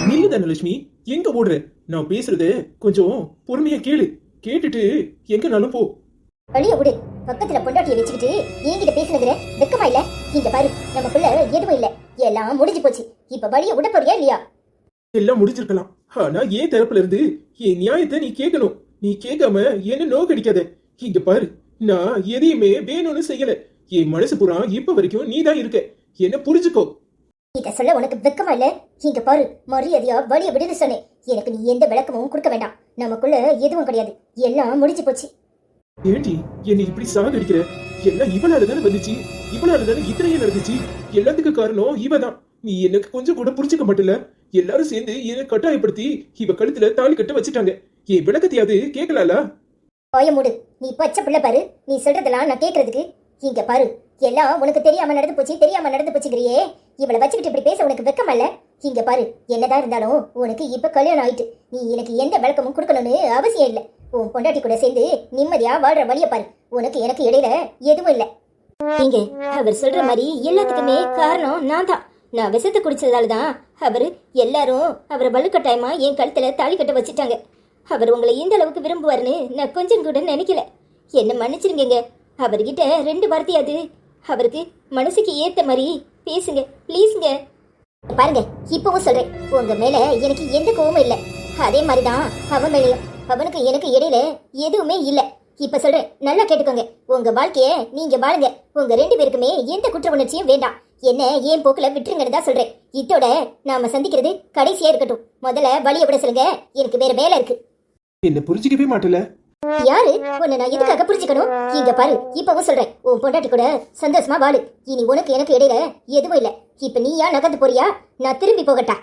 நில்லு தனலட்சுமி, எங்க ஓடுற? நான் பேசுறது கொஞ்சம் பொறுமையா கேளு. கேட்டுட்டு எங்கனாலும் போ. வழிய விடு. பக்கத்துல பொண்டாட்டியை வச்சுக்கிட்டு என்கிட்ட பேசுனதுல வெக்கமா இல்ல? இங்க பாரு, நமக்குள்ள எதுவும் இல்ல, எல்லாம் முடிஞ்சு போச்சு. இப்ப வழிய விட போறியா இல்லையா? எல்லாம் முடிஞ்சிருக்கலாம். ஆனா ஏன் தரப்புல இருந்து என் நியாயத்தை நீ கேட்கணும். நீ கேட்காம என்ன நோக்கடிக்காத. இங்க பாரு, நான் எதையுமே வேணும்னு செய்யல. என் மனசு புறா இப்ப வரைக்கும் நீதான் இருக்க. என்ன புரிஞ்சுக்கோ. இத சொல்ல உனக்கு வெக்கமா இல்ல? இங்க பாரு, மரியாதையா வழிய விடுன்னு சொன்னேன். எனக்கு நீ எந்த விளக்கமும் கொடுக்க வேண்டாம். நமக்குள்ள எதுவும் கிடையாது, எல்லாம் முடிஞ்சு போச்சு. ஏண்டி என்னை இப்படி சாகடிக்கிற? எல்லாம் இவளாலதானே வந்துச்சு, இவளாலதானே இத்தனையே நடந்துச்சு. எல்லாத்துக்கும் காரணம் இவதான். நீ எனக்கு கொஞ்சம் கூட புரிஞ்சுக்க மாட்டல. எல்லாரும் சேர்ந்து என்ன கட்டாயப்படுத்தி இவ கழுத்துல தாலி கட்ட வச்சுட்டாங்க. என் விளக்கத்தையாவது கேட்கலால? போய மூடு. நீ பச்சை பிள்ளை பாரு, நீ சொல்றதெல்லாம் நான் கேட்கறதுக்கு. இங்க பாரு, எல்லாம் உனக்கு தெரியாம நடந்து போச்சு, தெரியாம நடந்து போச்சுங்கிறியே. இவளை வச்சுக்கிட்டு இப்படி பேச உனக்கு வெக்கமா இல்ல? இங்க பாரு, என்னதான் இருந்தாலும் உனக்கு இப்ப கல்யாணம் ஆயிட்டு. நீ எனக்கு எந்த விளக்கமும் கொடுக்கணும்னு அவசியம் இல்ல. உன் பொண்டாட்டி கூட சேர்ந்து நிம்மதியா வாழ்ற வழிய பாரு. உனக்கு எனக்கு இடையில எதுவும் இல்ல. நீங்க அவர் சொல்ற மாதிரி எல்லாத்துக்குமே காரணம் நான் தான். நான் விஷத்தை குடிச்சதாலதான் அவரு எல்லாரும் அவரை வலுக்கட்டாயமா என் கழுத்துல தாலி கட்ட வச்சுட்டாங்க. அவர் உங்களை இந்த அளவுக்கு விரும்புவார்னு நான் கொஞ்சம் கூட நினைக்கல. என்ன மன்னிச்சிருங்க. அவர்கிட்ட 2 வார்த்தையாது அவருக்கு மனசுக்கு ஏத்த மாதிரி பேசுங்க ப்ளீஸுங்க. பாருங்க, இப்பவும் சொல்றேன், உங்க மேல எனக்கு எந்த கோவமும் இல்ல. அதே மாதிரிதான் அவன் மேலையும். அவனுக்கு எனக்கு இடையில எதுவுமே இல்ல. இப்ப சொல்றேன், நல்லா கேட்டுக்கோங்க. உங்க வாழ்க்கைய நீங்க வாழுங்க. உங்க 2 பேருக்குமே எந்த குற்ற உணர்ச்சியும் வேண்டாம். என்ன ஏன் போக்குல விட்டுருங்கன்னு தான் சொல்றேன். இதோட நாம சந்திக்கிறது கடைசியா இருக்கட்டும். முதல்ல வழிய விட சொல்லுங்க, எனக்கு வேற வேலை இருக்கு. என்ன புரிஞ்சுக்கவே மாட்டல? யாரு உன்னை நான் எதுக்காக புரிஞ்சுக்கணும்? இங்க பாரு, இப்பவும் சொல்றேன், உன் பொண்டாட்டி கூட சந்தோஷமா வாழு. இனி உனக்கு எனக்கு இடையில எதுவும் இல்ல. இப்ப நீயா நகர்ந்து போறியா? நான் திரும்பி போகட்டா?